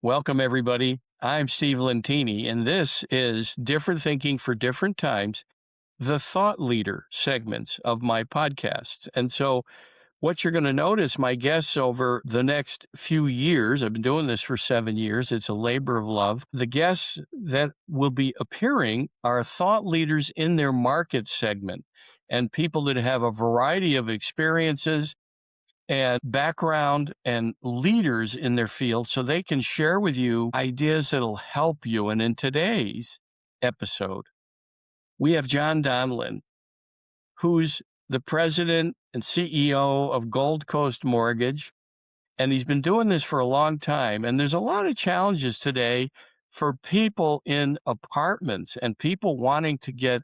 Welcome, everybody. I'm Steve Lentini, and this is Different Thinking for Different Times, the thought leader segments of my podcasts. And so, what you're going to notice, my guests over the next few years, I've been doing this for 7 years, it's a labor of love. The guests that will be appearing are thought leaders in their market segment and people that have a variety of experiences and background and leaders in their field so they can share with you ideas that'll help you. And in today's episode, we have John Donlin, who's the president and CEO of Gold Coast Mortgage. And he's been doing this for a long time. And there's a lot of challenges today for people in apartments and people wanting to get,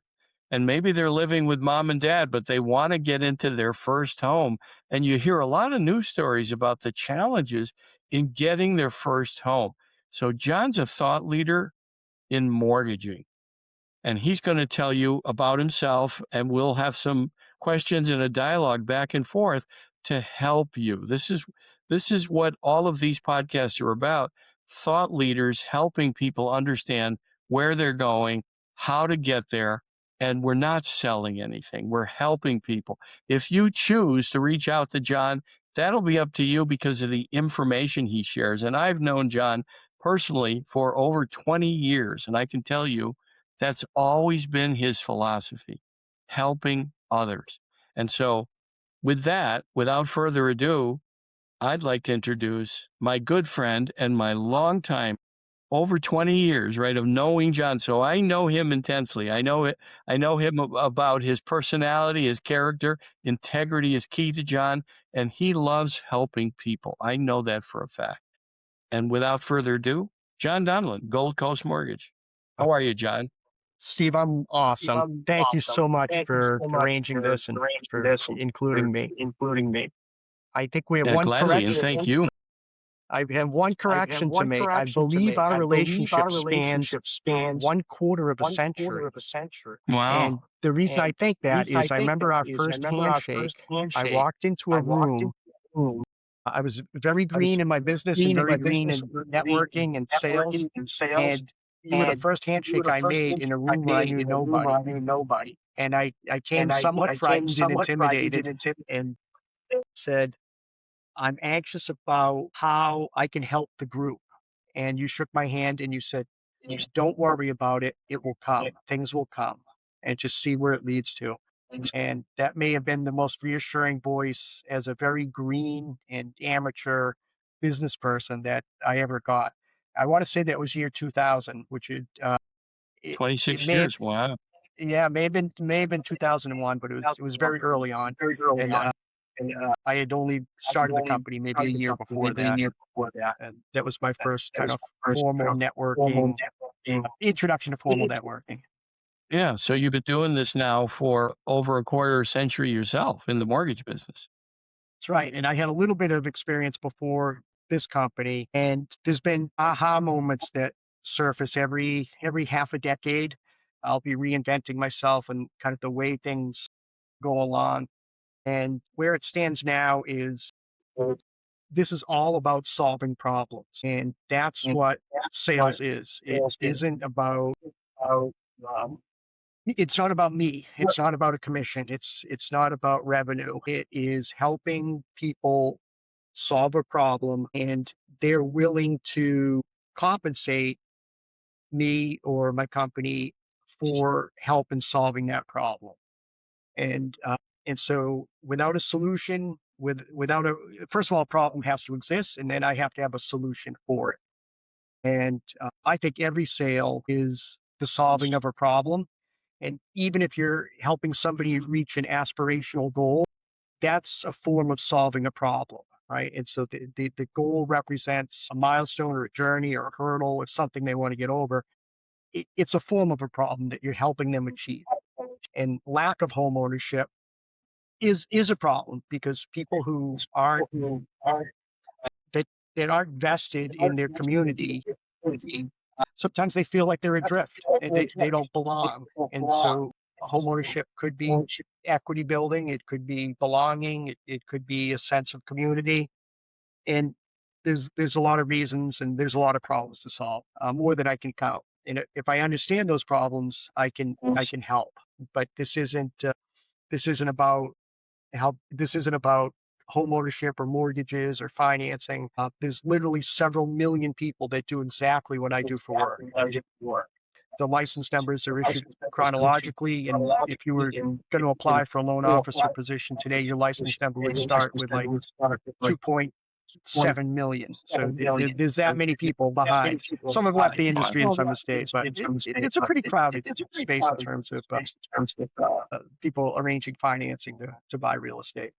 and maybe they're living with mom and dad, but they want to get into their first home. And you hear a lot of news stories about the challenges in getting their first home. So John's a thought leader in mortgaging, and he's going to tell you about himself, and we'll have some questions and a dialogue back and forth to help you. This is what all of these podcasts are about. Thought leaders helping people understand where they're going, how to get there, and we're not selling anything. We're helping people. If you choose to reach out to John, that'll be up to you because of the information he shares. And I've known John personally for over 20 years, and I can tell you that's always been his philosophy, helping others. And so, with that, without further ado, I'd like to introduce my good friend and my longtime, over 20 years, right, of knowing John. So I know him intensely. I know it. I know him about his personality, his character. Integrity is key to John, and he loves helping people. I know that for a fact. And without further ado, John Donlin, Gold Coast Mortgage. How are you, John? Steve, I'm awesome. Thank you so much for arranging this and for including me. I think we have one Gladly, and correction. thank you. I have one correction to make. I believe our relationship spans 1/4 of a century. Wow. And the reason I think that is I remember our first handshake. I walked into a room. I was very green in my business and very green in networking and sales. And you were the first handshake I made in a room where I knew nobody. And I came somewhat frightened and intimidated and said, I'm anxious about how I can help the group. And you shook my hand and you said, don't worry about it. It will come. Things will come. And just see where it leads to. And that may have been the most reassuring voice as a very green and amateur business person that I ever got. I want to say that was year 2000, which it 26 may have, years. Wow. yeah, may have been 2001, but it was very early on. And I had only started the company maybe a year before that. And that was my first kind of formal networking, introduction to formal networking. Yeah. So you've been doing this now for over a quarter century yourself in the mortgage business. That's right. And I had a little bit of experience before this company, and there's been aha moments that surface every half a decade. I'll be reinventing myself and kind of the way things go along. And where it stands now is this is all about solving problems. And that's what sales is. It isn't about it's not about me. It's not about a commission. It's not about revenue. It is helping people solve a problem, and they're willing to compensate me or my company for help in solving that problem. And so without a solution, without a first of all, a problem has to exist, and then I have to have a solution for it. And I think every sale is the solving of a problem. And even if you're helping somebody reach an aspirational goal, that's a form of solving a problem, right? And so the goal represents a milestone or a journey or a hurdle or something they want to get over. It's a form of a problem that you're helping them achieve. And lack of home ownership is a problem because people who aren't that aren't vested in their community, sometimes they feel like they're adrift. They don't belong. And so homeownership could be equity building. It could be belonging. It could be a sense of community. And there's a lot of reasons and there's a lot of problems to solve, more than I can count. And if I understand those problems, I can help. But this isn't about help. This isn't about home ownership or mortgages or financing. There's literally several million people that do exactly what I do for work. The license numbers are issued chronologically, and if you were going to apply for a loan officer position today, your license number would start with like 2.7 million. So there's that many people behind. Some have left the industry and some have stayed, but it's a pretty crowded space in terms of people arranging financing to buy real estate.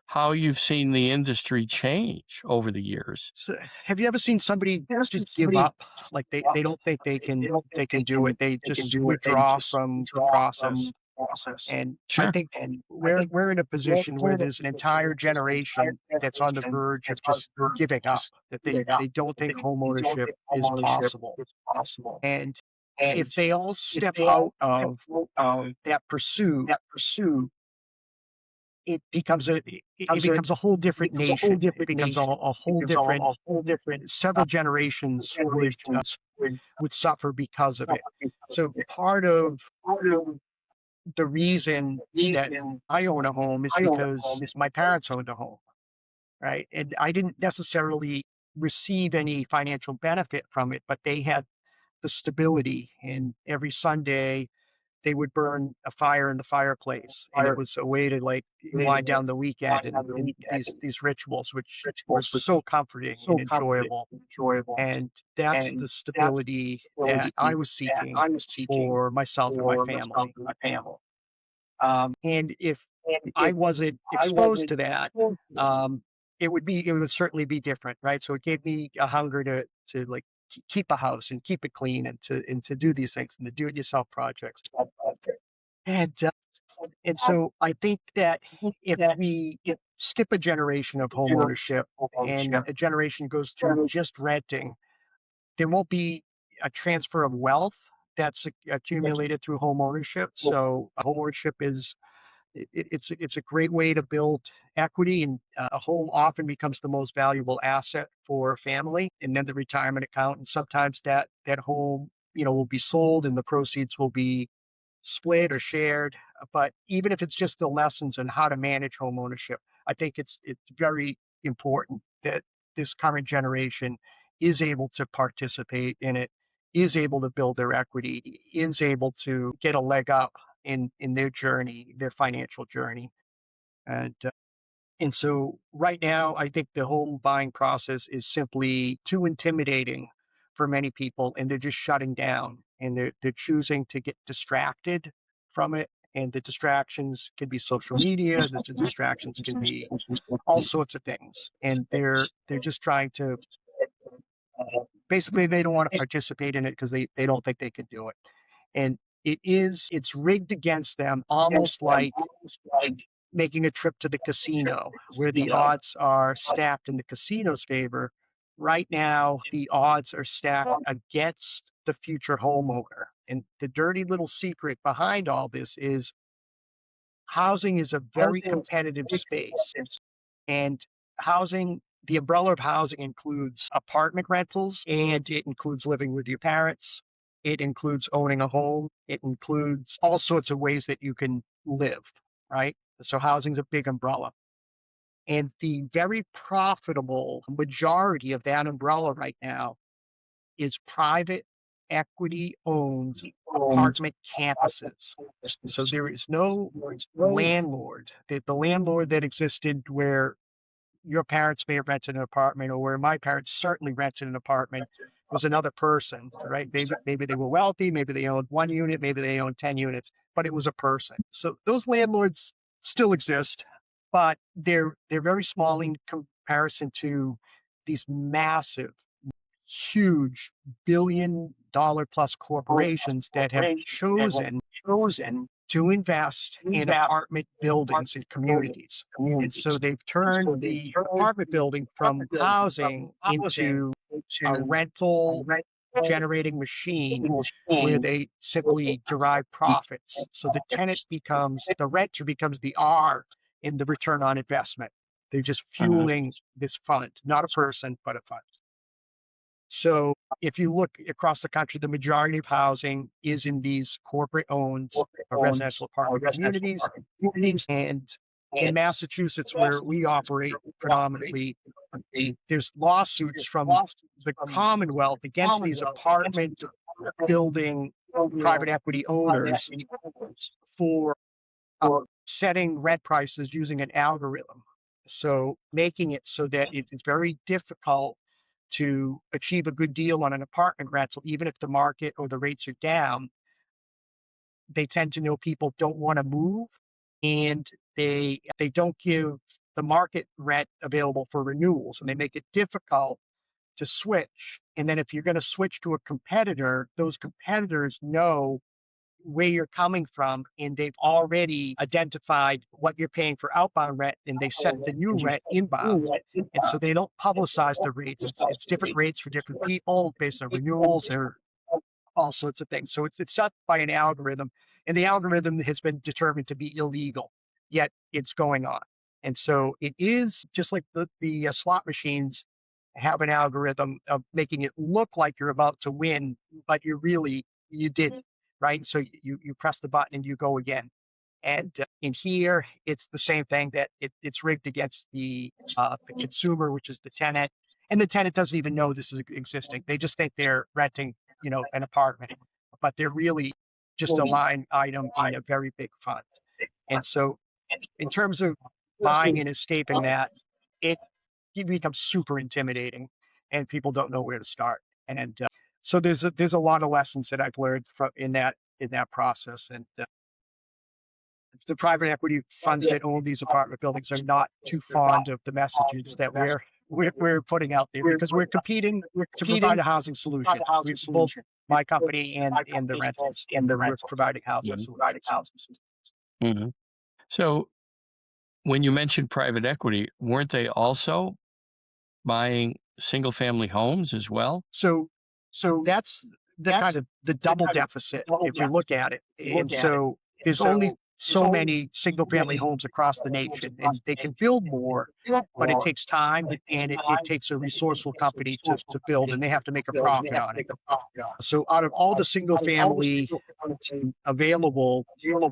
How you've seen the industry change over the years. So have you ever seen somebody just give up? Like they don't think they can do it. They just withdraw from the process. And I Sure. think we're in a position where there's an entire generation that's on the verge of just giving up, that they don't think homeownership is possible. And if they all step out of that pursuit, it becomes a whole different nation. It becomes a whole different. Several generations would suffer because of it. So part of the reason that I own a home is because my parents owned a home, right? And I didn't necessarily receive any financial benefit from it, but they had the stability. And every Sunday, they would burn a fire in the fireplace, and it was a way to like wind down the weekend and these rituals, which were so comforting and enjoyable. And that's the stability that I was seeking for myself and my family. And if I wasn't exposed to that, it would certainly be different, right? So it gave me a hunger to like keep a house and keep it clean and to do these things and to do it yourself projects. And and so I think that if we skip a generation of home ownership and a generation goes through just renting, there won't be a transfer of wealth that's accumulated through home ownership. So home ownership is it's a great way to build equity, and a home often becomes the most valuable asset for a family, and then the retirement account. And sometimes that home will be sold, and the proceeds will be split or shared. But even if it's just the lessons on how to manage home ownership, I think it's very important that this current generation is able to participate in it, is able to build their equity, is able to get a leg up in their journey, their financial journey. And and so right now, I think the home buying process is simply too intimidating for many people, and they're just shutting down, and they're choosing to get distracted from it. And the distractions can be social media. The distractions can be all sorts of things, and they're just trying to basically they don't want to participate in it because they don't think they can do it. And it's rigged against them, almost like making a trip to the casino, where the odds are stacked in the casino's favor. Right now, the odds are stacked against the future homeowner. And the dirty little secret behind all this is housing is a very competitive space. And the umbrella of housing includes apartment rentals, and it includes living with your parents. It includes owning a home. It includes all sorts of ways that you can live, right? So housing's a big umbrella. And the very profitable majority of that umbrella right now is private equity owned apartment campuses. So there is no landlord. The landlord that existed where your parents may have rented an apartment, or where my parents certainly rented an apartment, was another person, right? Maybe they were wealthy, maybe they owned 1 unit, maybe they owned 10 units, but it was a person. So those landlords still exist, but they're very small in comparison to these massive, huge billion-dollar plus corporations that have chosen to invest in apartment buildings and communities. And so they've turned the apartment building from housing into a rental generating machine where they simply derive profits. So the renter becomes the R in the return on investment. They're just Mhm. fueling this fund, not a person, but a fund. So if you look across the country, the majority of housing is in these corporate owned residential apartment communities. And in Massachusetts, where we operate predominantly, there's lawsuits from the Commonwealth against these apartment building private equity owners for setting rent prices using an algorithm. So making it so that it is very difficult to achieve a good deal on an apartment rental, even if the market or the rates are down. They tend to know people don't want to move, and they don't give the market rent available for renewals, and they make it difficult to switch. And then if you're going to switch to a competitor, those competitors know where you're coming from, and they've already identified what you're paying for outbound rent, and they set the new rent inbound. And so they don't publicize the rates. It's different rates for different people based on renewals or all sorts of things. So it's set by an algorithm, and the algorithm has been determined to be illegal, yet it's going on. And so it is just like the slot machines have an algorithm of making it look like you're about to win, but you didn't, right? So you press the button and you go again. And in here, it's the same thing, that it's rigged against the consumer, which is the tenant, and the tenant doesn't even know this is existing. They just think they're renting, an apartment, but they're really just a line item in a very big fund. And so, in terms of buying and escaping that, it becomes super intimidating, and people don't know where to start. And so there's a lot of lessons that I've learned from in that process. And the private equity funds that own these apartment buildings are not too fond of the messages that we're putting out there, because we're competing to provide a housing solution. We both, my company and the rentals, we're providing housing Mhm. solutions. Mhm. So when you mentioned private equity, weren't they also buying single family homes as well? So that's the kind of the double deficit if we look at it. And so there's only so many single family homes across the nation, and they can build more, but it takes time, and it takes a resourceful company to build, and they have to make a profit on it. So out of all the single family available,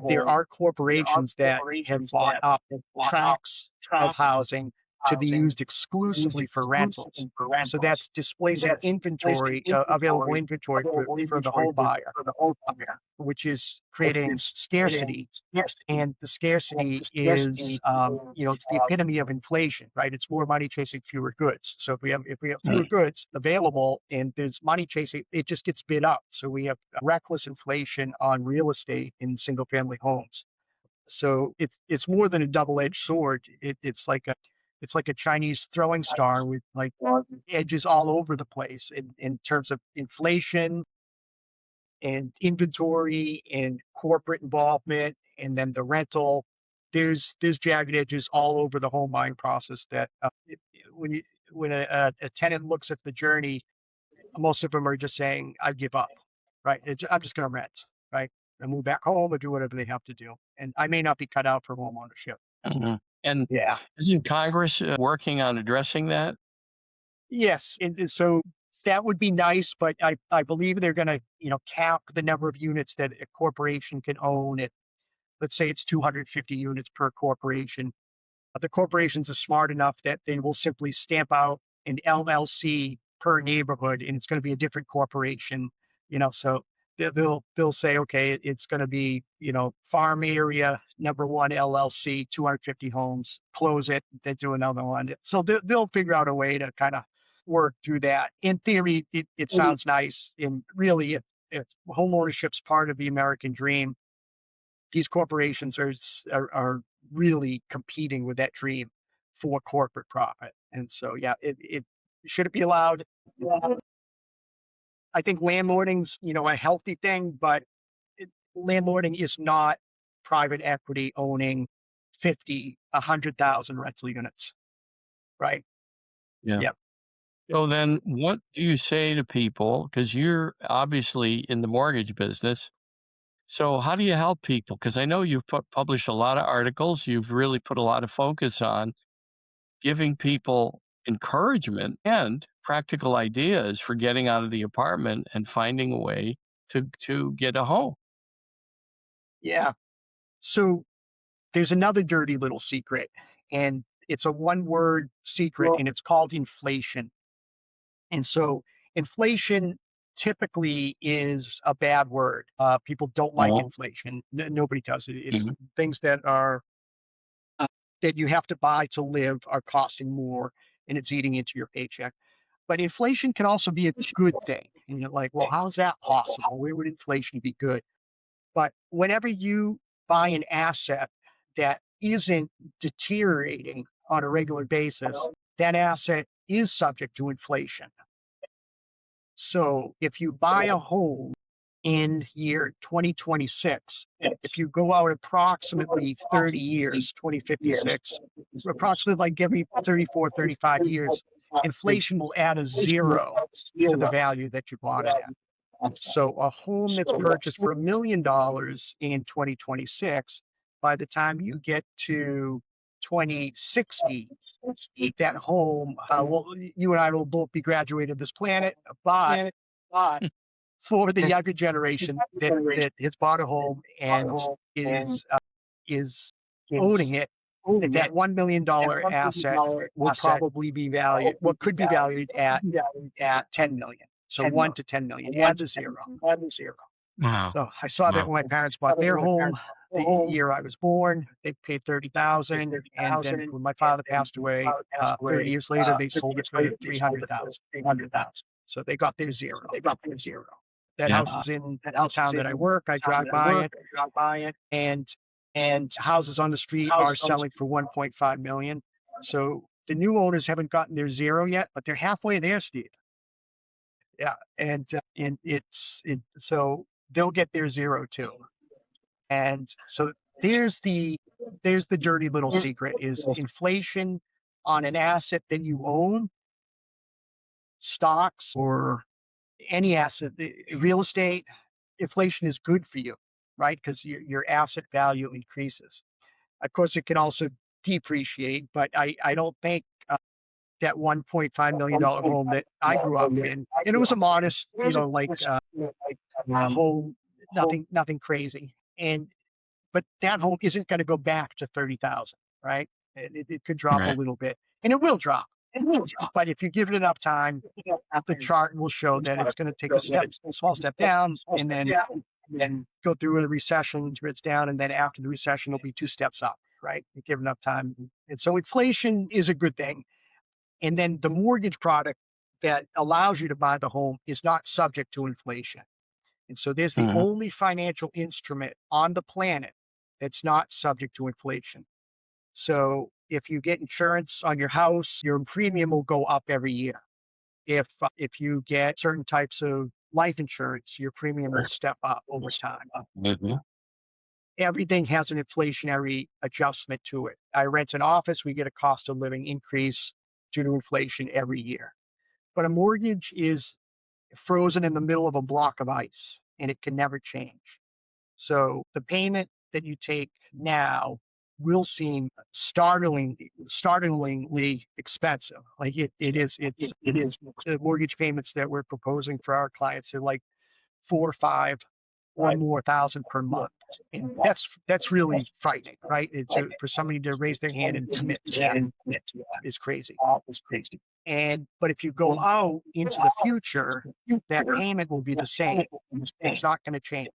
there are corporations that have bought up tracts of housing to be used exclusively for rentals. So that's displacing inventory, available inventory for the home buyer, which is creating scarcity. And the scarcity is, it's the epitome of inflation, right? It's more money chasing fewer goods. So if we have fewer goods available and there's money chasing, it just gets bid up. So we have reckless inflation on real estate in single family homes. So it's more than a double-edged sword. It's like a Chinese throwing star with like edges all over the place in terms of inflation and inventory and corporate involvement, and then the rental. There's jagged edges all over the home buying process that when a tenant looks at the journey, most of them are just saying, I give up, right? I'm just going to rent, right? And move back home or do whatever they have to do. And I may not be cut out for home ownership. Mhm. And Yeah. isn't Congress working on addressing that? Yes. And so that would be nice, but I believe they're going to, cap the number of units that a corporation can own. Let's say it's 250 units per corporation. The corporations are smart enough that they will simply stamp out an LLC per neighborhood, and it's going to be a different corporation. So they'll say, okay, it's going to be, farm area number one LLC, 250 homes, close it, then do another one. So they'll figure out a way to kind of work through that. In theory, it sounds nice. And really, if home ownership's part of the American dream, these corporations are really competing with that dream for corporate profit. And so, yeah, it should it be allowed? I think landlording's, a healthy thing, but landlording is not private equity owning 50, 100,000 rental units, right? Yeah. Yep. So then what do you say to people? Because you're obviously in the mortgage business. So how do you help people? Because I know you've published a lot of articles. You've really put a lot of focus on giving people encouragement and practical ideas for getting out of the apartment and finding a way to get a home. Yeah. So there's another dirty little secret, and it's a one word secret, and it's called inflation. And so inflation typically is a bad word. People don't like Oh. inflation. Nobody does it. It's Mhm. things that are that you have to buy to live are costing more, and it's eating into your paycheck. But inflation can also be a good thing. And you're like, well, how's that possible? Where would inflation be good? But whenever you buy an asset that isn't deteriorating on a regular basis, that asset is subject to inflation. So if you buy a home in year 2026, if you go out approximately 30 years, 2056, approximately like every 34, 35 years, inflation will add a zero to the value that you bought it at. So a home that's purchased for $1 million in 2026, by the time you get to 2060, that home, well, you and I will both be graduated this planet, but for the younger generation that has bought a home and is owning it, that $1 million asset will probably be valued, what could be valued at 10 million. So 1 to 10 million. Add the zero. Wow. So I saw that Wow. when my parents bought their home the year I was born. They paid 30,000, and then when my father passed away, 30 years later, they sold it for 300,000. So they got their zero. That Yeah. house is in the town that I work. I drive by it, and houses on the street are selling for 1.5 million. So the new owners haven't gotten their zero yet, but they're halfway there, Steve. Yeah, and so they'll get their zero too. And so there's the dirty little secret is inflation on an asset that you own, stocks or any asset, real estate, inflation is good for you, right? Because your asset value increases. Of course, it can also depreciate, but I don't think that $1.5 million home that I grew up in, and it was a modest, home, nothing crazy. But that home isn't going to go back to 30,000, right? It could drop a Right. little bit, and it will drop. But if you give it enough time, the chart will show that it's going to take a small step down, and then go through a recession where it's down, and then after the recession, it'll be 2 steps up, right? You give enough time, and so inflation is a good thing. And then the mortgage product that allows you to buy the home is not subject to inflation. And so there's the Mhm. only financial instrument on the planet that's not subject to inflation. So if you get insurance on your house, your premium will go up every year. If you get certain types of life insurance, your premium will step up over time. Mhm. Everything has an inflationary adjustment to it. I rent an office, we get a cost of living increase due to inflation every year. But a mortgage is frozen in the middle of a block of ice and it can never change. So the payment that you take now will seem startlingly expensive. Like it's the mortgage payments that we're proposing for our clients are like 4 or 5 or more thousand per month. And that's really frightening, right? For somebody to raise their hand and commit to that is crazy. And but if you go out into the future, that payment will be the same. It's not going to change.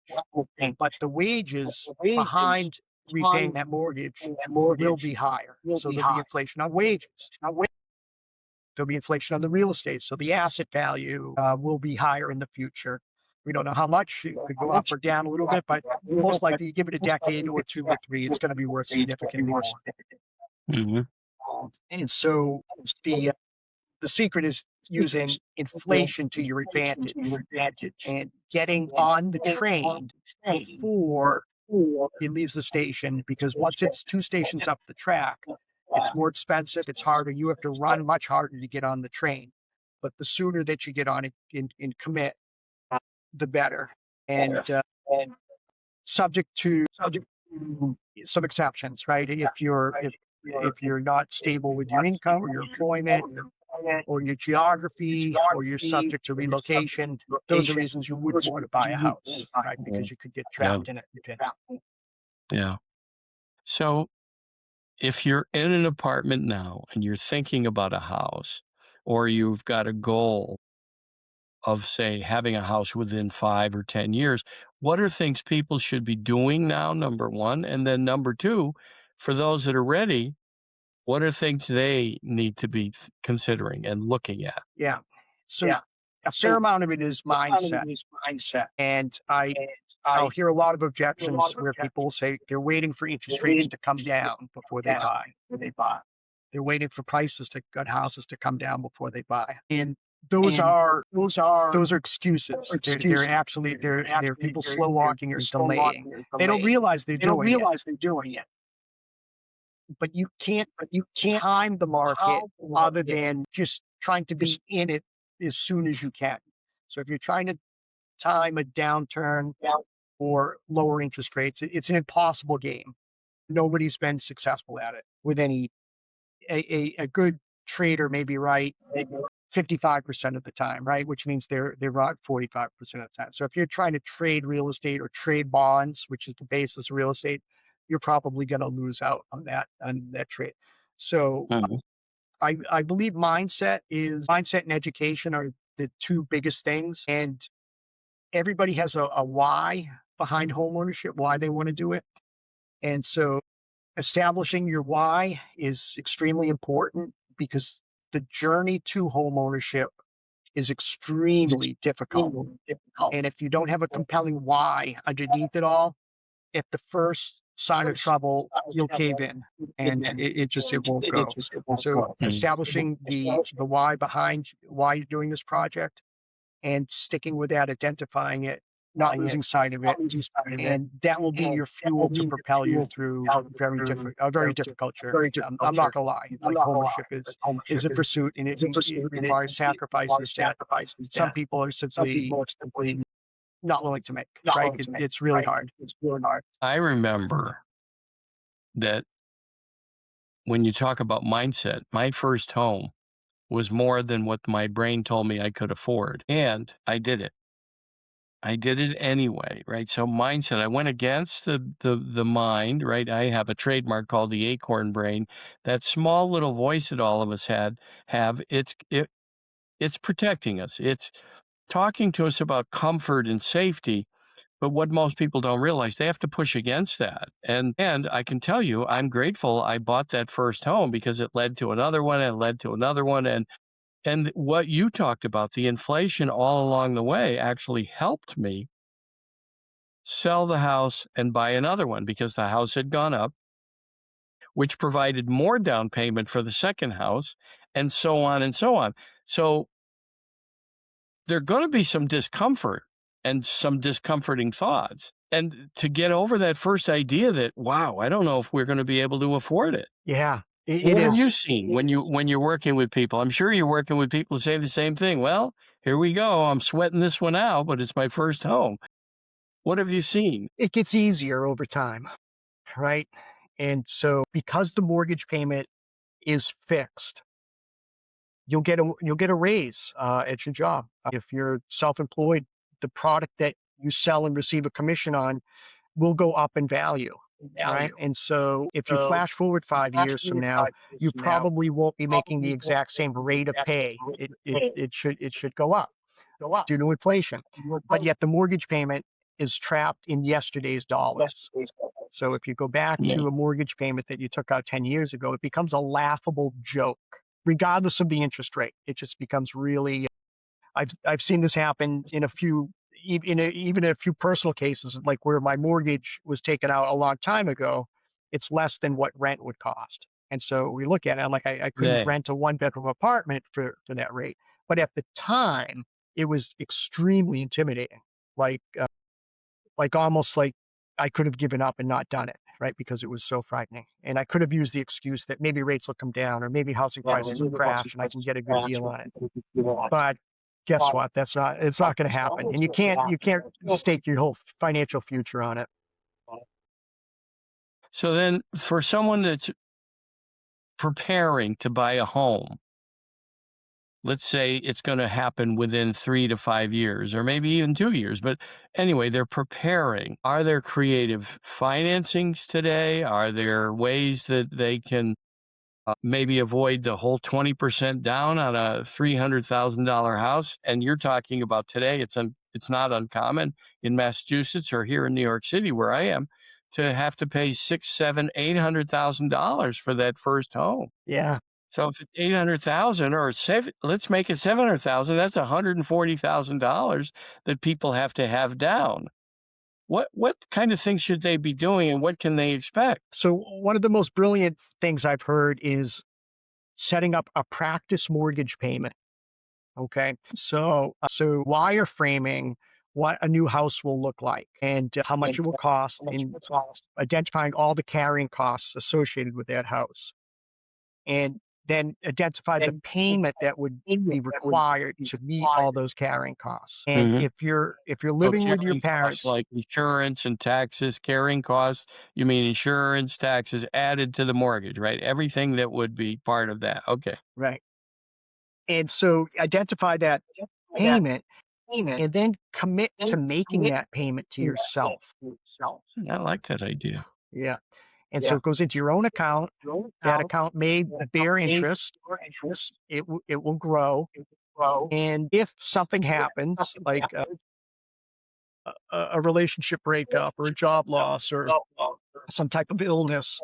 But the wages behind repaying that mortgage will be higher. So there'll be inflation on wages. There'll be inflation on the real estate. So the asset value will be higher in the future. We don't know how much. It could go up or down a little bit, but most likely you give it a decade or 2 or 3, it's going to be worth significantly more. Mhm. And so the the secret is using inflation to your advantage and getting on the train before it leaves the station, because once it's 2 stations up the track, it's more expensive, it's harder, you have to run much harder to get on the train. but the sooner that you get on it and commit, the better. And subject to some exceptions, right? If you're not stable with your income or your employment or your geography or you're subject to relocation, those are reasons you wouldn't want to buy a house, right? Because you could get Yeah. trapped in it. Yeah. So if you're in an apartment now and you're thinking about a house, or you've got a goal of, say, having a house within 5 or 10 years, what are things people should be doing now, number one? And then number two, for those that are ready, what are things they need to be considering and looking at? Yeah. So a fair amount of it is mindset. And I'll hear a lot of objections where people say they're waiting for interest rates to come down before they buy. They're waiting for prices to on houses to come down before they buy. And those are excuses. They're people slow walking or delaying. They don't realize they're doing it. But you can't time the market other than just trying to be in it as soon as you can. So if you're trying to time a downturn or lower interest rates, it's an impossible game. Nobody's been successful at it with any a good trader may be right 55% of the time, right? Which means they're right 45% of the time. So if you're trying to trade real estate or trade bonds, which is the basis of real estate, you're probably going to lose out on that trade. So Mhm. I believe mindset and education are the two biggest things. And everybody has a why behind homeownership, why they want to do it. And so establishing your why is extremely important because the journey to homeownership is extremely difficult. And if you don't have a compelling why underneath it all, at the first sign of trouble, you'll cave in and it won't go. So establishing the why behind why you're doing this project and sticking with that, identifying it, not losing sight of it, and that will be your fuel to propel you through a very difficult journey. I'm not gonna lie, like homeownership is a pursuit, and it requires sacrifices that some people are simply not willing to make. Right? It's really hard. I remember that when you talk about mindset, my first home was more than what my brain told me I could afford, and I did it. I did it anyway, right? So mindset, I went against the mind, right? I have a trademark called the acorn brain. That small little voice that all of us have, it's protecting us. It's talking to us about comfort and safety. But what most people don't realize, they have to push against that. And I can tell you, I'm grateful I bought that first home because it led to another one and led to another one. And what you talked about, the inflation all along the way actually helped me sell the house and buy another one because the house had gone up, which provided more down payment for the second house, and so on and so on. So there's going to be some discomfort and some discomforting thoughts. And to get over that first idea that, wow, I don't know if we're going to be able to afford it. Yeah, it What have you is. seen when you're working with people? I'm sure you're working with people who say the same thing. Well, here we go. I'm sweating this one out, but it's my first home. What have you seen? It gets easier over time, right? And so because the mortgage payment is fixed, you'll get a raise at your job. If you're self-employed, the product that you sell and receive a commission on will go up in value, right? And so if you flash forward 5 years from now, you probably won't be making the exact same rate of pay. It should go up due to inflation, but yet the mortgage payment is trapped in yesterday's dollars. So if you go back to a mortgage payment that you took out 10 years ago, it becomes a laughable joke, regardless of the interest rate. It just becomes really. I've seen this happen in a few, even a few personal cases, like where my mortgage was taken out a long time ago. It's less than what rent would cost, and so we look at it. I'm like, I couldn't Dang. rent a one-bedroom apartment for that rate, but at the time, it was extremely intimidating. Like almost like I could have given up and not done it. right? Because it was so frightening. And I could have used the excuse that maybe rates will come down or maybe housing prices will crash and I can get a good deal on it. But guess what? It's not going to happen. And you can't stake your whole financial future on it. So then for someone that's preparing to buy a home, let's say it's going to happen within 3 to 5 years or maybe even 2 years, but anyway, they're preparing. Are there creative financings today? Are there ways that they can maybe avoid the whole 20% down on a $300,000 house? And you're talking about today, it's not uncommon in Massachusetts or here in New York City where I am to have to pay $600,000, $700,000, $800,000 for that first home. Yeah. So if it's 800,000 or let's make it 700,000, that's $140,000 that people have to have down. What kind of things should they be doing and what can they expect? So one of the most brilliant things I've heard is setting up a practice mortgage payment. Okay. So wireframing what a new house will look like and how much it will cost and identifying all the carrying costs associated with that house. And then identify the payment that would be required to meet all those carrying costs. And Mhm. if you're So living with your carrying costs parents, like insurance and taxes, carrying costs, you mean insurance, taxes added to the mortgage, right? Everything that would be part of that. Okay. right? And so identify that payment and then commit to making that payment to yourself. I like that idea. Yeah. And so it goes into your own account. That account may bear interest. It will grow. And if something happens, like a relationship breakup or a job loss or some type of illness,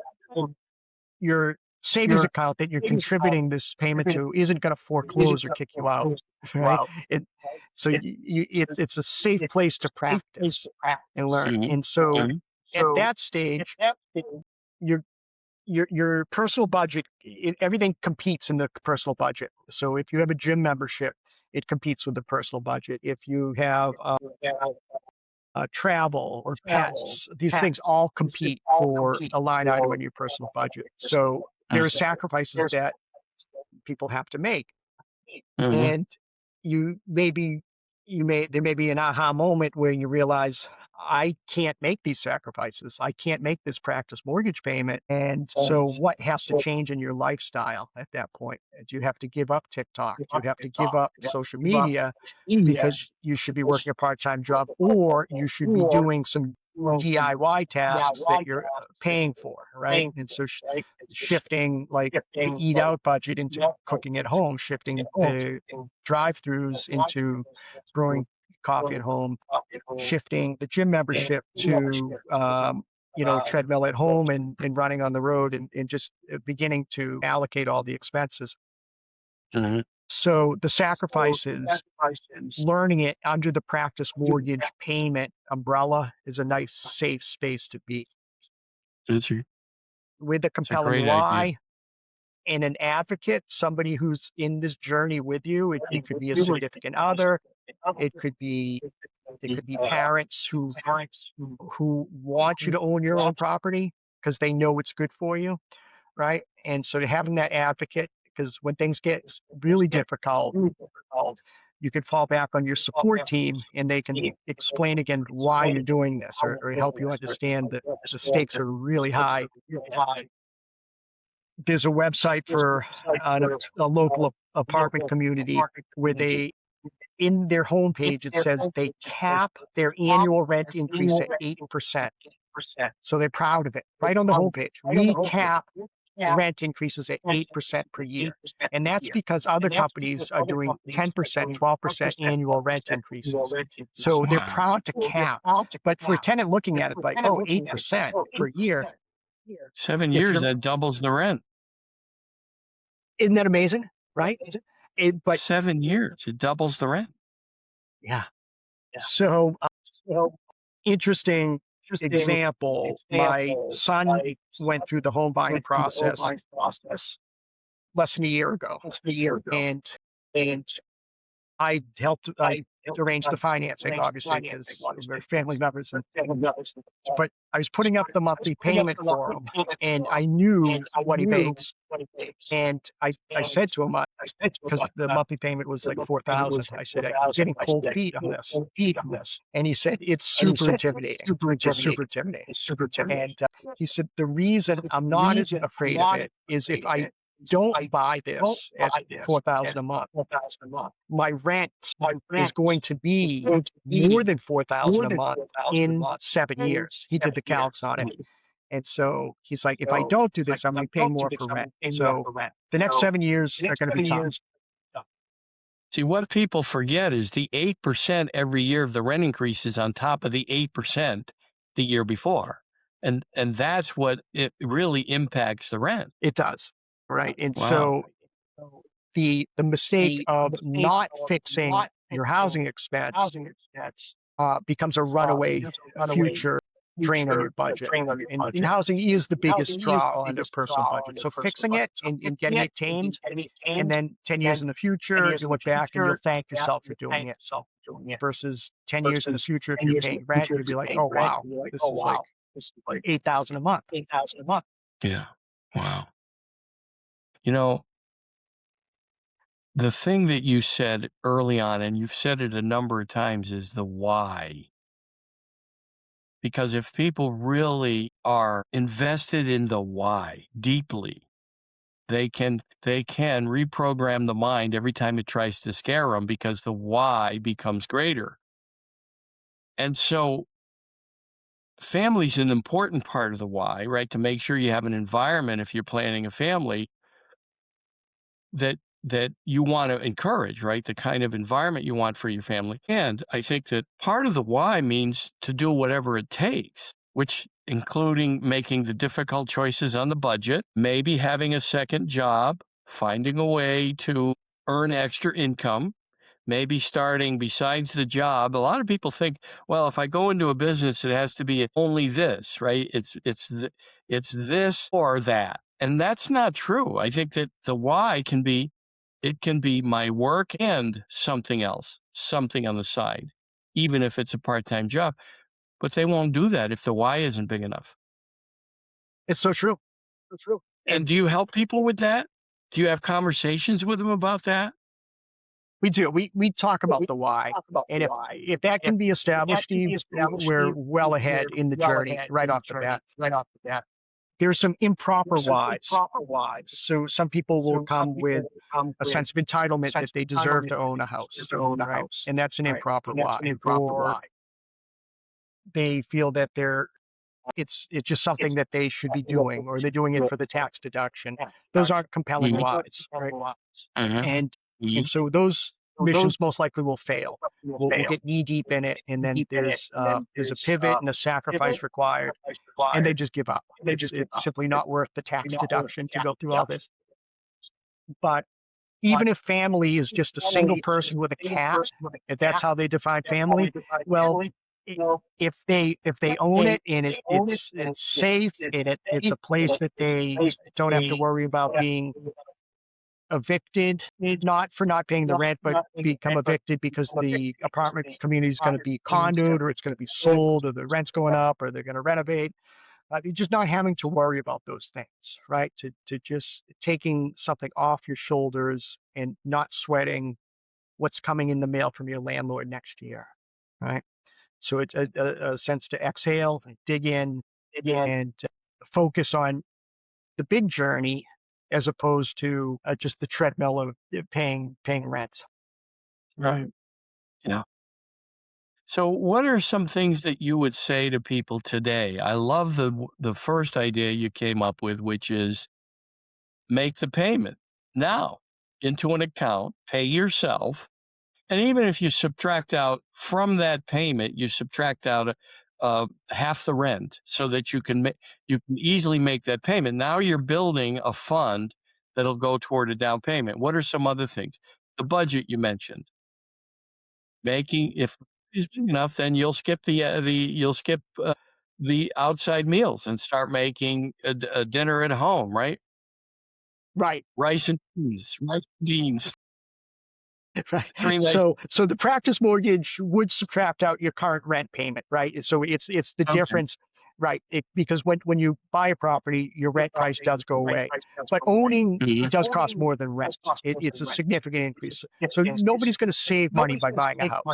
your savings account that you're contributing this payment to isn't going to foreclose or kick you out, right? It's a safe place to practice and learn. Mhm. And so Mhm. at that stage, your your personal budget, everything competes in the personal budget. So if you have a gym membership, it competes with the personal budget. If you have travel or pets, these things all compete for a line item in your personal budget. So there are sacrifices that people have to make. Mhm. And there may be an aha moment where you realize I can't make these sacrifices. I can't make this practice mortgage payment. And so what has to change in your lifestyle at that point? Do you have to give up TikTok? Do you have to give up social media because you should be working a part-time job, or you should be doing some DIY tasks that you're paying for, right? And so shifting like the eat out budget into cooking at home, shifting the drive-throughs into brewing coffee at home, shifting the gym membership to treadmill at home and running on the road and just beginning to allocate all the expenses. Mhm. So the sacrifices, learning it under the practice mortgage payment umbrella is a nice safe space to be. It's a With a it's a compelling great idea. why and an advocate, somebody who's in this journey with you. It could be a significant other. It could be parents who want you to own your own property because they know it's good for you, right? And so having that advocate, because when things get really difficult, you can fall back on your support team and they can explain again why you're doing this or help you understand that the stakes are really high. There's a website for a local apartment community where in their homepage, it says they cap their annual rent increase at 8%. So they're proud of it. Right on the homepage, we cap rent increases at 8% per year. And that's because other companies are doing 10%, 12% annual rent increases. So they're Wow. proud to cap. But for a tenant looking at it like, oh, 8% per year. 7 If years, you're, that doubles the rent. isn't that amazing? Right? But 7 years, it doubles the rent. yeah. So interesting example. My son went through the home buying process less than a year ago. And I helped arrange the financing, obviously, because we're family members. But I was putting up the monthly payment for him, and I knew what he makes. And I said to him, because the monthly payment was like 4,000. I said, "I'm getting cold feet on this," and he said, "It's super intimidating. It's super intimidating." And he said, "The reason I'm not afraid of it is if I don't buy this at 4,000 a month, my rent is going to be more than 4,000 a month in 7 years." He did the calcs on it. And so he's like, "If I don't do this, I'm going to be paying more for rent." So the next 7 years are going to be tough. See, what people forget is the 8% every year of the rent increases on top of the 8% the year before. And that's what it really impacts the rent. It does. Right. And Wow. so the mistake of not fixing your housing expense becomes a runaway future drain on your budget. And housing is the biggest draw on a personal budget. So fixing it and getting it tamed, and then 10 years in the future, you look back and you'll thank yourself for doing it. Versus 10 years in the future, if you're paying rent, you'll be like, "Oh, wow, this is like 8,000 a month." Yeah. Wow. You know, the thing that you said early on, and you've said it a number of times, is the why. Because if people really are invested in the why deeply, they can reprogram the mind every time it tries to scare them, because the why becomes greater. And so family's an important part of the why, right? To make sure you have an environment, if you're planning a family, that you want to encourage, right? The kind of environment you want for your family. And I think that part of the why means to do whatever it takes, which including making the difficult choices on the budget, maybe having a second job, finding a way to earn extra income, maybe starting besides the job. A lot of people think, well, if I go into a business, it has to be only this, right? It's this or that. And that's not true. I think that the why can be, it can be my work and something else, something on the side, even if it's a part-time job. But they won't do that if the why isn't big enough. It's so true. And do you help people with that? Do you have conversations with them about that? We do. We talk about the why. And if that can be established, Steve, we're well ahead in the journey right off the bat. There's some improper whys. So some people will come with a sense of entitlement that they deserve to own a house, right? And that's an improper why. Or they feel that it's just something that they should be doing, or they're doing it for the tax deduction. Those aren't compelling whys, right? And so those missions most likely will fail. We'll get knee deep in it, and then there's a pivot and a sacrifice required, and they just give up. It's simply not worth the tax deduction to go through all this. But even if family is just a single person with a cat, if that's how they define family, well, if they own it and it's safe and it's a place that they don't have to worry about being evicted, not for not paying the rent, but become evicted because the apartment community is going to be condoed, or it's going to be sold, or the rent's going up, or they're going to renovate. You're just not having to worry about those things, right? To just taking something off your shoulders and not sweating what's coming in the mail from your landlord next year, right? So it's a sense to exhale, dig in, and focus on the big journey, as opposed to just the treadmill of paying rent. Right. Yeah. So what are some things that you would say to people today? I love the first idea you came up with, which is make the payment now into an account, pay yourself. And even if you subtract out from that payment, you subtract out half the rent, so that you can easily make that payment. Now you're building a fund that'll go toward a down payment. What are some other things? The budget you mentioned. Making, if it's big enough, then you'll skip the outside meals and start making a dinner at home, right? Right. Rice and beans. Right. 3 nights. So the practice mortgage would subtract out your current rent payment, right? So it's the Okay. difference, right? Because when you buy a property, your rent price does go away, but owning Mhm. does cost more than rent. It's a significant increase. So nobody's going to save money by buying a house,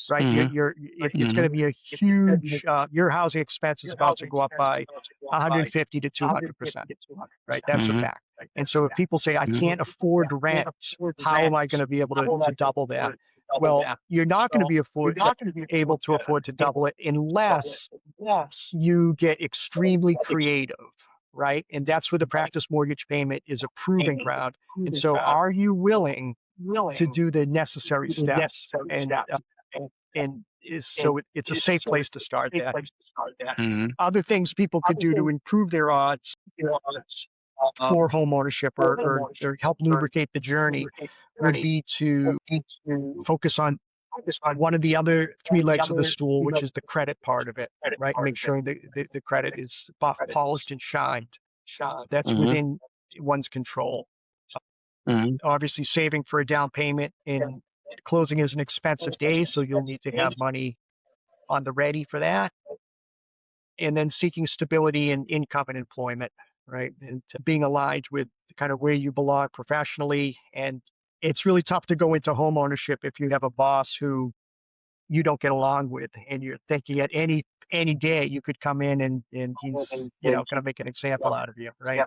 right? Mhm. It's going to Mhm. be a huge. Your housing expense is about to go up by 150 to 200%, right? That's a Mhm. fact. And so if people say, I Mhm. can't afford rent, how am I going to be able to double that? Well, you're not going to be able to afford to double it unless you get extremely creative, right? And that's where the practice mortgage payment is a proving ground. And so are you willing to do the necessary steps? It's a safe place to start that. Mhm. Other things people could do to improve their odds for home ownership or help lubricate the journey would be to focus on one of the other three legs of the stool, which is the credit part of it, right? Make sure the credit is polished and shined. That's Mhm. within one's control. Mhm. Obviously, saving for a down payment in closing is an expensive day, so you'll need to have money on the ready for that. And then seeking stability in income and employment, right? And to being aligned with kind of where you belong professionally. And it's really tough to go into home ownership if you have a boss who you don't get along with and you're thinking at any day you could come in and he's going to make an example out of you, right?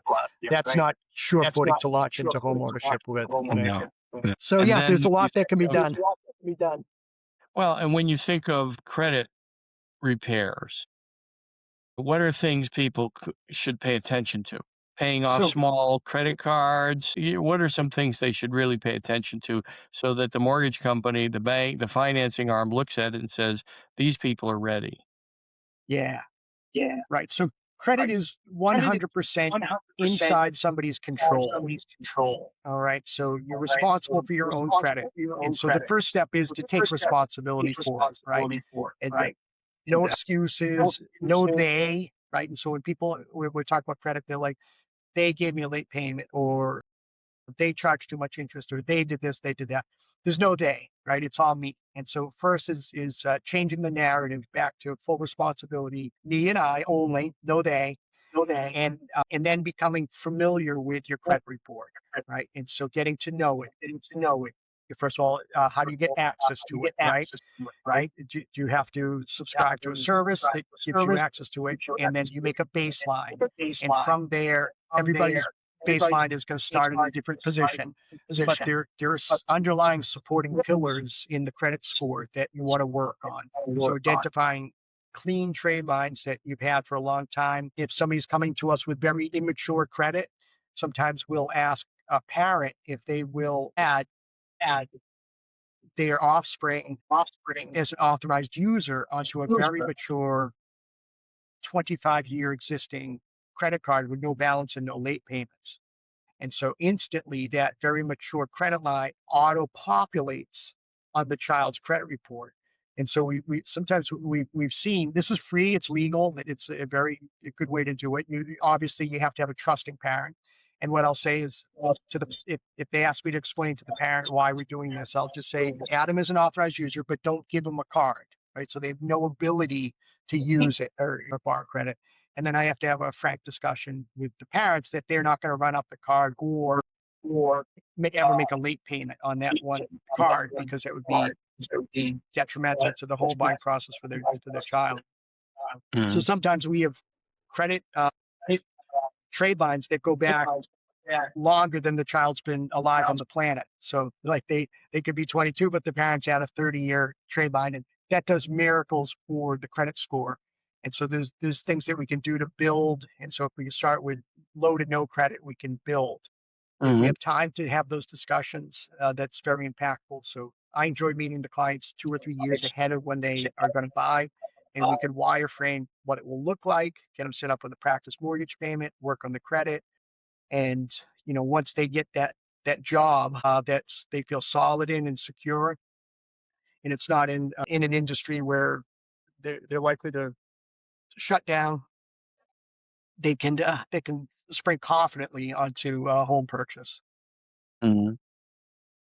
That's not sure footing to launch into home ownership with, right? No. Yeah. So And yeah, there's then a you lot that can think be of done. well, and when you think of credit repairs, what are things people should pay attention to? Paying off So small credit cards? What are some things they should really pay attention to so that the mortgage company, the bank, the financing arm looks at it and says, these people are ready? yeah, right. So credit is 100% inside somebody's control. All right. So you're responsible for your own credit. And so the first step is to take responsibility for it, right? And no excuses, no they, right? And so when we talk about credit, they're like, they gave me a late payment or they charged too much interest or they did this, they did that. There's no they, right? It's all me. And so first is changing the narrative back to full responsibility, me and I only, no they, and then becoming familiar with your credit report, right? And so getting to know it. First of all, how do you get access to it, right? Do you have to subscribe to a service that gives you access to it? And then you make a baseline. And from there, everybody's baseline is going to start in a different position. But there's underlying supporting pillars in the credit score that you want to work on. So identifying clean trade lines that you've had for a long time. If somebody's coming to us with very immature credit, sometimes we'll ask a parent if they will add their offspring as an authorized user onto a very mature 25-year existing credit card with no balance and no late payments. And so instantly that very mature credit line auto populates on the child's credit report. And so we sometimes we've seen this is free, it's legal, it's a good way to do it. Obviously you have to have a trusting parent. And what I'll say is if they ask me to explain to the parent why we're doing this, I'll just say Adam is an authorized user, but don't give him a card, right? So they have no ability to use it or borrow credit. And then I have to have a frank discussion with the parents that they're not going to run up the card or ever make a late payment on that one card because it would be detrimental to the whole buying process for their child. So Mhm. sometimes we have credit trade lines that go back longer than the child's been alive on the planet. So like they could be 22, but the parents had a 30-year trade line, and that does miracles for the credit score. And so there's things that we can do to build. And so if we start with low to no credit, we can build. If we Mhm. have time to have those discussions, that's very impactful. So I enjoy meeting the clients 2 or 3 years ahead of when they are going to buy, and we can wireframe what it will look like, get them set up with a practice mortgage payment, work on the credit, and once they get that job that's they feel solid in and secure, and it's not in an industry where they're likely to shut down, they can spring confidently onto a home purchase. Mhm.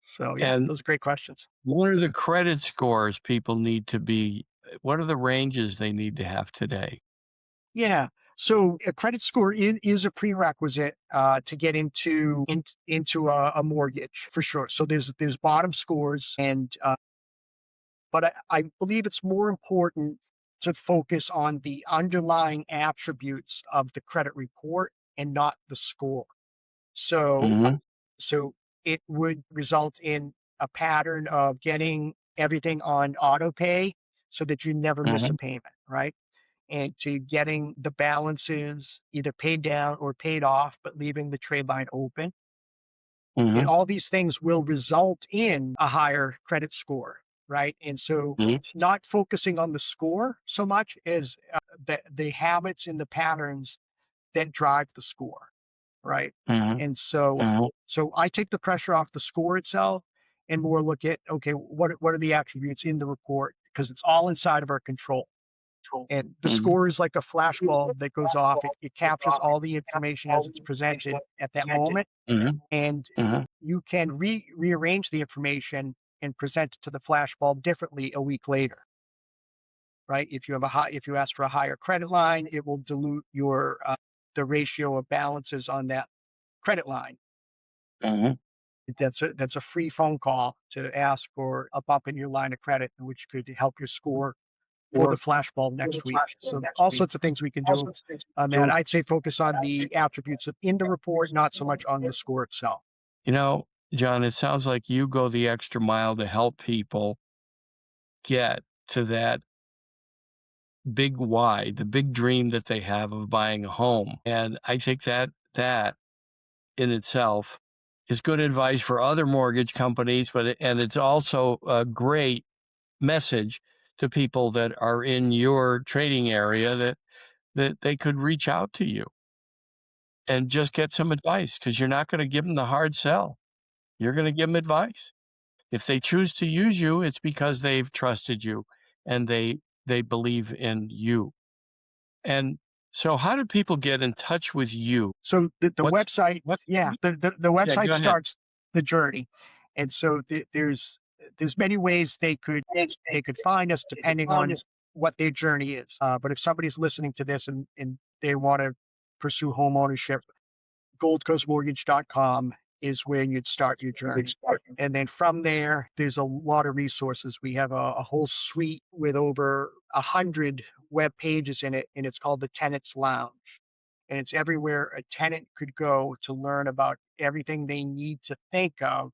So yeah, And those are great questions. what are the credit scores people need to be what are the ranges they need to have today? Yeah. So a credit score is a prerequisite to get into a mortgage for sure. So there's bottom scores, and but I believe it's more important to focus on the underlying attributes of the credit report and not the score. So Mhm, so it would result in a pattern of getting everything on auto pay so that you never miss a mhm, payment, right? And to getting the balances either paid down or paid off, but leaving the trade line open. And mhm, all these things will result in a higher credit score, right? And so mhm, not focusing on the score so much as the habits and the patterns that drive the score, right? mhm, And so mhm, so I take the pressure off the score itself and more look at, okay, what are the attributes in the report? Because it's all inside of our control. And the mhm, score is like a flash bulb that goes off. It captures all the information as it's presented at that moment, mhm, and mhm, you can rearrange the information and present it to the flash bulb differently a week later, right? If you ask for a higher credit line, it will dilute your the ratio of balances on that credit line. mhm. That's a free phone call to ask for a bump in your line of credit, which could help your score for the flash bulb next week. So all sorts of things we can do on that. I'd say focus on the attributes in the report, not so much on the score itself. You know, John, it sounds like you go the extra mile to help people get to that big why, the big dream that they have of buying a home. And I think that in itself is good advice for other mortgage companies, and it's also a great message to people that are in your trading area that they could reach out to you and just get some advice because you're not going to give them the hard sell. You're going to give them advice. If they choose to use you, it's because they've trusted you and they believe in you. And so how do people get in touch with you? So the What's website, what yeah, the Yeah, website go ahead. starts the journey, and so there's many ways they could find us depending on what their journey is. But if somebody's listening to this and they want to pursue home ownership, goldcoastmortgage.com is where you'd start your journey. And then from there, there's a lot of resources. We have a whole suite with over 100 web pages in it, and it's called the Tenants Lounge. And it's everywhere a tenant could go to learn about everything they need to think of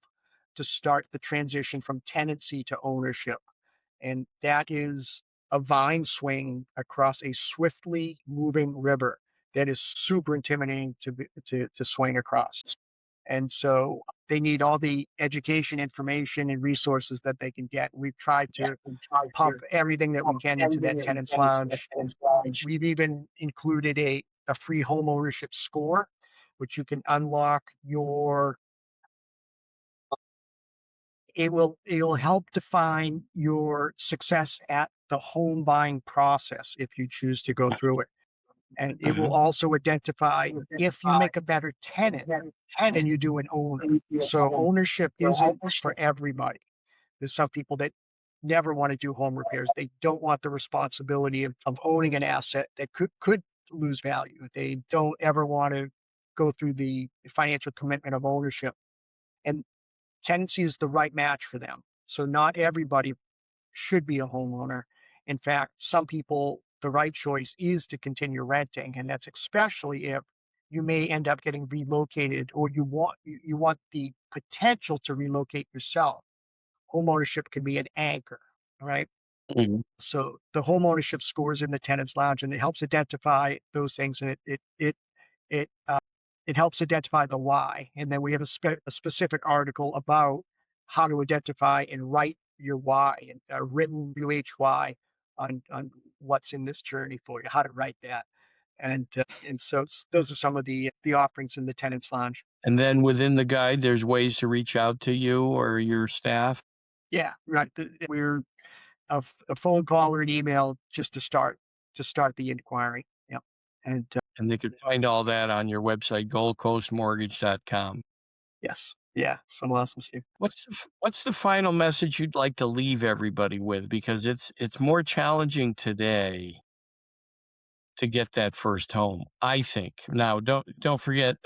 to start the transition from tenancy to ownership. And that is a vine swing across a swiftly moving river that is super intimidating to swing across. And so they need all the education, information, and resources that they can get. We've tried to pump everything that we can into that tenants lounge. We've even included a free home ownership score, which you can unlock your it will help define your success at the home buying process if you choose to go through it. And it will Mhm, also identify if you make a better tenant than you do an owner. So ownership isn't for everybody. There's some people that never want to do home repairs. They don't want the responsibility of owning an asset that could lose value. They don't ever want to go through the financial commitment of ownership. And tenancy is the right match for them. So not everybody should be a homeowner. In fact, some people, the right choice is to continue renting, and that's especially if you may end up getting relocated or you want the potential to relocate yourself. Homeownership can be an anchor, right? mhm. So the homeownership scores in the tenants lounge, and it helps identify those things, and it it helps identify the why. And then we have a specific article about how to identify and write your why, and a written WHY on what's in this journey for you, how to write that. And so those are some of the offerings in the tenants lounge. And then within the guide, there's ways to reach out to you or your staff, Yeah, right. We're a phone call or an email just to start the inquiry. Yeah, and and they could find all that on your website, goldcoastmortgage.com. yes. Yeah, someone else, Steve. What's the final message you'd like to leave everybody with? Because it's more challenging today to get that first home, I think. Now, don't forget,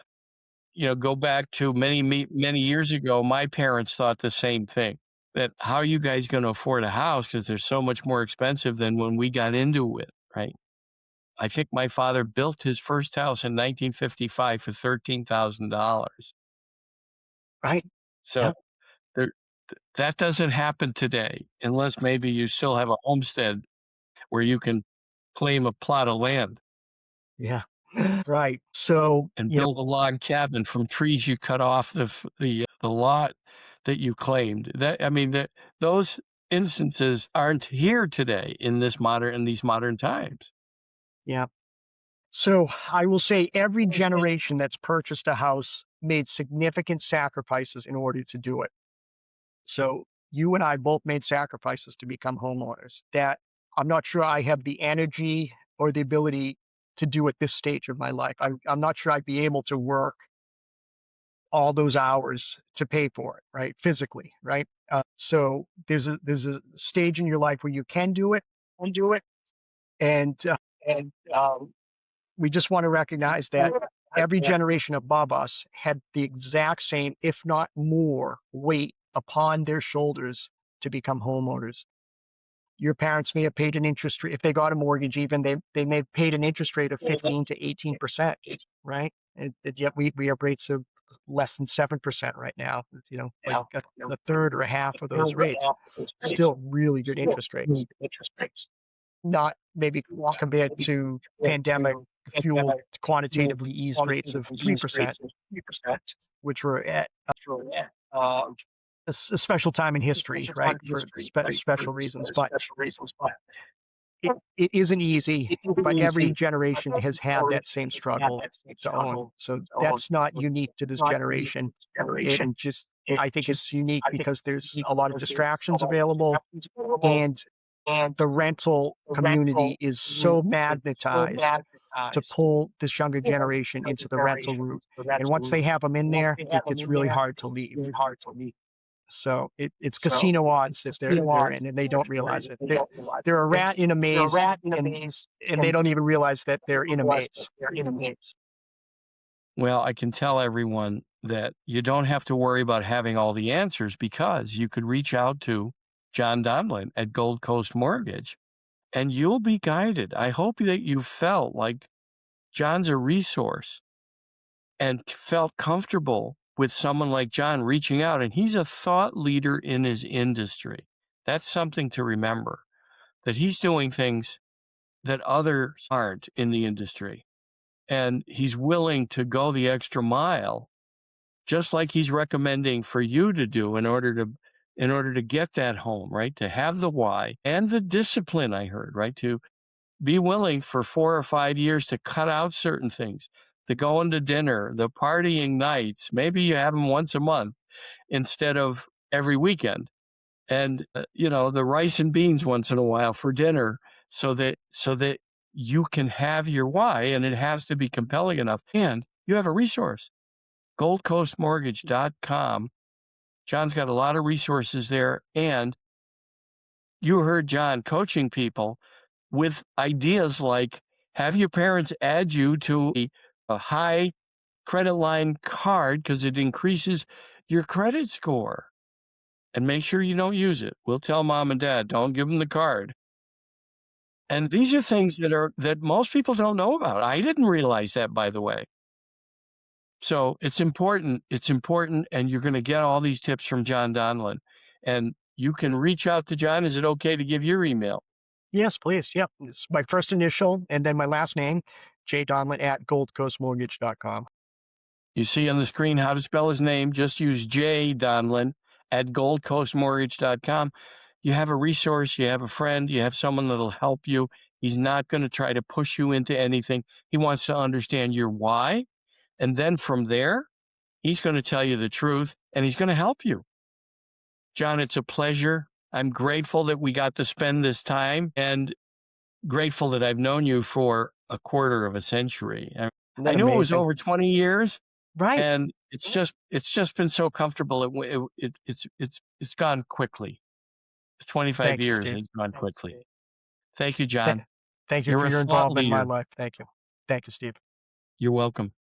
go back to many years ago. My parents thought the same thing. That how are you guys going to afford a house because they're so much more expensive than when we got into it, right? I think my father built his first house in 1955 for $13,000. Right. So Yeah. there, that doesn't happen today, unless maybe you still have a homestead where you can claim a plot of land Yeah. Right. So, and build a log cabin from trees you cut off the lot that you claimed. Those instances aren't here today in these modern times. yeah. So I will say every generation that's purchased a house made significant sacrifices in order to do it. So you and I both made sacrifices to become homeowners that I'm not sure I have the energy or the ability to do at this stage of my life. I'm not sure I'd be able to work all those hours to pay for it, right? Physically, right? So there's a stage in your life where you can do it, and we just want to recognize that every generation above us had the exact same, if not more, weight upon their shoulders to become homeowners. Your parents may have paid an interest rate, if they got a mortgage, even they may have paid an interest rate of 15 to 18%, right? And yet we have rates of less than 7% right now. Like a third or a half of those rates, still really good interest rates. Not maybe compared to pandemic fueled quantitatively eased rates of 3%, which were at a special time in history, right? For special reasons. But it isn't easy, but every generation has had that same struggle to own. So that's not unique to this generation. I think it's unique because there's a lot of distractions available, and the rental community is so magnetized to pull this younger generation into the rental route. And once they have them in there, it gets really hard to leave. So it's casino odds that they're in, and they don't realize it. They're a rat in a maze, and they don't even realize that they're in a maze. Well, I can tell everyone that you don't have to worry about having all the answers, because you could reach out to John Donlin at Gold Coast Mortgage and you'll be guided. I hope that you felt like John's a resource and felt comfortable with someone like John reaching out, and he's a thought leader in his industry. That's something to remember, that he's doing things that others aren't in the industry. And he's willing to go the extra mile, just like he's recommending for you to do in order to get that home, right? To have the why and the discipline, I heard, right? To be willing for 4 or 5 years to cut out certain things, the going to dinner, the partying nights. Maybe you have them once a month instead of every weekend. And, the rice and beans once in a while for dinner, so that you can have your why, and it has to be compelling enough. And you have a resource, goldcoastmortgage.com. John's got a lot of resources there. And you heard John coaching people with ideas like have your parents add you to a high credit line card because it increases your credit score. And make sure you don't use it. We'll tell mom and dad, don't give them the card. And these are things that most people don't know about. I didn't realize that, by the way. So it's important. It's important. And you're going to get all these tips from John Donlin. And you can reach out to John. Is it okay to give your email? Yes, please. Yep. It's my first initial and then my last name, jdonlin at goldcoastmortgage.com. You see on the screen how to spell his name. Just use J Donlin at goldcoastmortgage.com. You have a resource, you have a friend, you have someone that'll help you. He's not going to try to push you into anything. He wants to understand your why. And then from there, he's going to tell you the truth and he's going to help you. John, it's a pleasure. I'm grateful that we got to spend this time, and grateful that I've known you for a quarter of a century. I knew it was over 20 years. Right. And it's just been so comfortable. It's gone quickly. 25 Thank you, years Steve. has gone quickly. Thank you, Th- John. Thank you You're for a your thought involvement in my leader. life. Thank you. Thank you, Steve. You're welcome.